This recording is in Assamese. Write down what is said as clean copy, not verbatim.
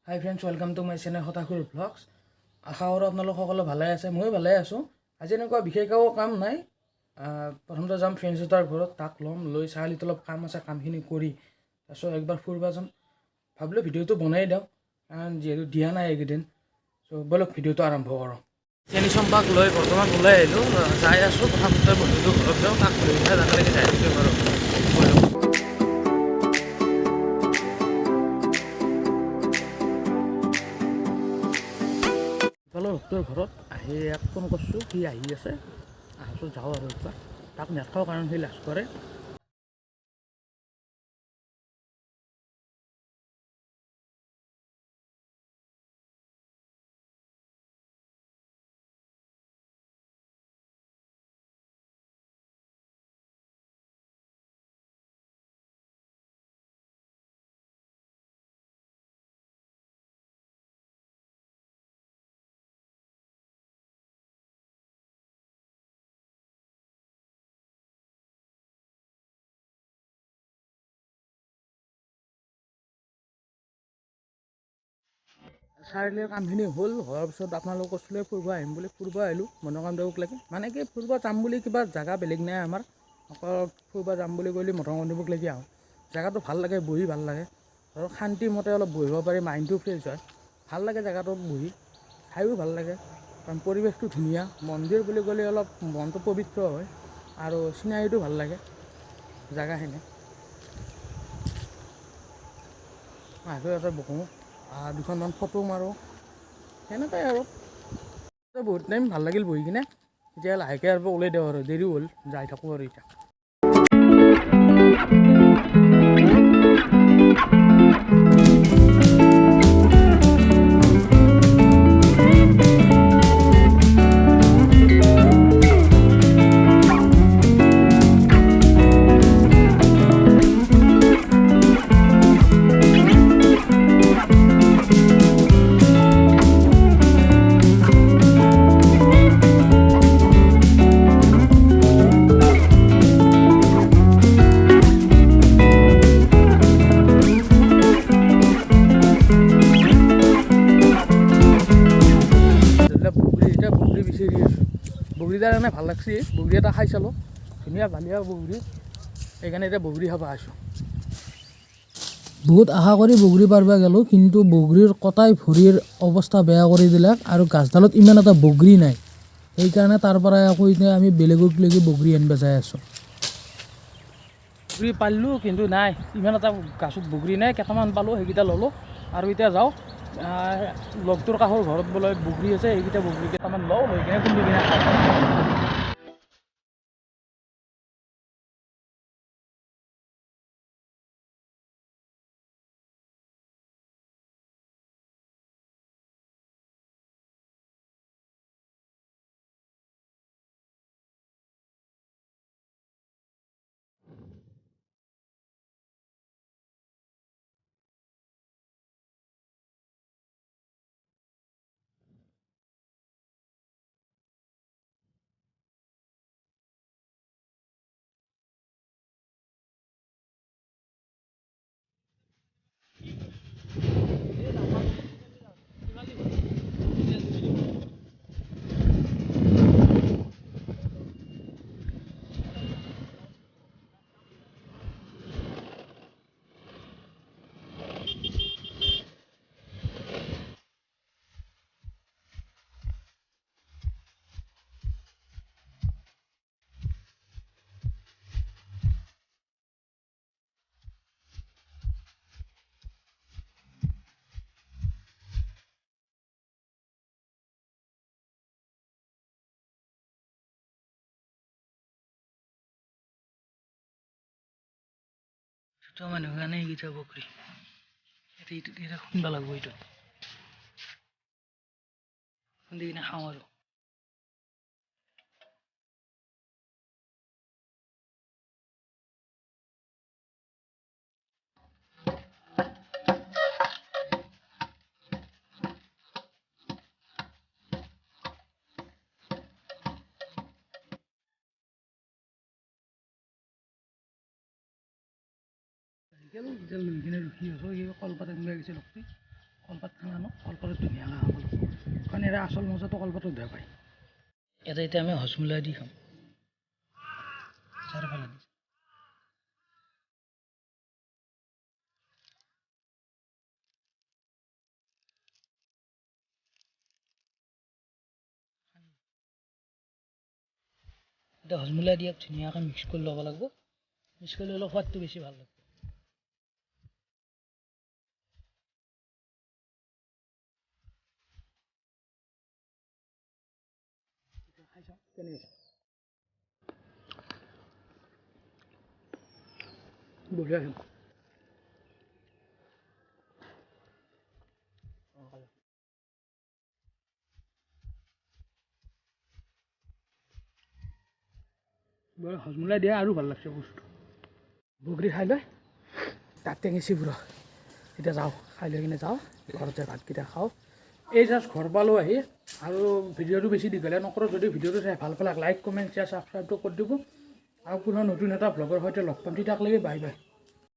High friends, welcome to my channel হতাশুৰ ভ্লগছ। আশা কৰোঁ আপোনালোক সকলো ভালে আছে, ময়ো ভালে আছোঁ। আজি এনেকুৱা বিশেষ একো কাম নাই। প্ৰথমতে যাম ফ্ৰেণ্ডছ এটাৰ ঘৰত, তাক ল'ম, লৈ চাৰিআলিত অলপ কাম আছে, কামখিনি কৰি তাৰপিছত একবাৰ ফুৰিব যাম। ভাবিলোঁ ভিডিঅ'টো বনাই দিওঁ, কাৰণ যিহেতু দিয়া নাই এইকেইদিন। চ' ব'লক ভিডিঅ'টো আৰম্ভ কৰোঁ। চেনি চম্পাক লৈ বৰ্তমান ওলাই আহিলোঁ, যাই আছোঁ। প্ৰথমতে বন্ধুটো ঘৰত যাওঁ, তাক লৈ পেলাই তালৈকে যাই থাকিব পাৰোঁ। ডক্টৰ ঘৰত আহি এক ফোন কৰিছোঁ, সি আহি আছে। আহোঁ যাওঁ আৰু একবাৰ তাক নেখাওঁ, কাৰণ সি লাজ কৰে। চাৰিআলিৰ কামখিনি হোৱাৰ পিছত আপোনালোকক কৈছিলোঁ ফুৰিব আহিম বুলি, ফুৰিব আহিলোঁ মনোকামদেৱক লাগি। মানে কি ফুৰিব যাম বুলি কিবা জেগা বেলেগ নাই আমাৰ, অকল ফুৰিব যাম বুলি ক'লে মনোকামদেৱক লাগি আহোঁ। জেগাটো ভাল লাগে, বহি ভাল লাগে, আৰু শান্তিমতে অলপ বহিব পাৰি, মাইণ্ডটো ফ্ৰেছ হয়। ভাল লাগে জেগাটোত বহি, খায়ো ভাল লাগে, কাৰণ পৰিৱেশটো ধুনীয়া। মন্দিৰ বুলি ক'লে অলপ মনটো পবিত্ৰ হয়, আৰু চিনাৰীটো ভাল লাগে জেগাখিনি। আহি ইয়াতে বহোঁ, দুখনমান ফটো মাৰোঁ, সেনেকুৱাই আৰু বহুত টাইম ভাল লাগিল বহি কিনে। এতিয়া লাহেকৈ আৰু ওলাই দিওঁ, আৰু দেৰিও হ'ল, যাই থাকোঁ আৰু এতিয়া। বগৰী বিচাৰি আছোঁ, বগৰীদাৰ কাৰণে ভাল লাগছে। বগৰী এটা খাই চালোঁ, ধুনীয়া বালিয়া বগৰী, সেইকাৰণে এতিয়া বগৰী খাব আছোঁ। বহুত আশা কৰি বগৰী পাৰিব গ'লোঁ, কিন্তু বগৰীৰ কটাই ভৰিৰ অৱস্থা বেয়া কৰি দিলে, আৰু গাছডালত ইমান এটা বগৰী নাই। সেইকাৰণে তাৰ পৰাই আকৌ এতিয়া আমি বেলেগক লৈকে বগৰী আনিব যাই আছোঁ। বগৰী পাৰিলোঁ, কিন্তু নাই, ইমান এটা গাছত বগৰী নাই। কেইটামান পালোঁ, সেইকেইটা ল'লোঁ, আৰু এতিয়া যাওঁ লগটোৰ কাষৰ ঘৰত বোলে বগৰী আছে, সেইকেইটা বগৰী কেইটামান লওঁ, লৈ কিনে খুন্দি কিনে খাওঁ। ছোট মানুহ কাৰণে এইকেইটা বগৰী, এতিয়া খুন্দিব লাগিব। এইটোত খুন্দি কিনে খাওঁ আৰু। লৈ কিনে ৰখি আছোঁ, এই কলপাত আনিব গৈছে লগতে, কলপাত খানা ন কলপাতত ধুনীয়াকৈ খাব লাগিব কাৰণ ইয়াৰ আচল মজাটো কলপাতত বেয়া পায় ইয়াতে এতিয়া আমি হজমোলাই দি খাম চাৰিওফালে দি এতিয়া হজমোলাই দি ধুনীয়াকৈ মিক্স কৰি ল'ব লাগিব মিক্স কৰি ল'লে সোৱাদটো বেছি ভাল লাগিব খাই চাওঁ কেনেকৈ বঢ়িয়া আছে হজমোলাই দিয়া আৰু ভাল লাগছে বস্তু বগৰী খাই লৈ তাত টেঙিছি পুৰা এতিয়া যাওঁ খাই লৈ কিনে যাওঁ ঘৰতে ভাতকেইটা খাওঁ এই জাষ্ট ঘৰ পালোঁ আহি আৰু ভিডিঅ'টো বেছি দীঘলীয়া নকৰোঁ যদি ভিডিঅ'টো চাই ভাল পালে লাইক কমেণ্ট শ্বেয়াৰ ছাবস্ক্ৰাইবটো কৰি দিব আৰু পুনৰ নতুন এটা ভ্লগৰ সৈতে লগ পাম তেতিয়ালৈকে বাই বাই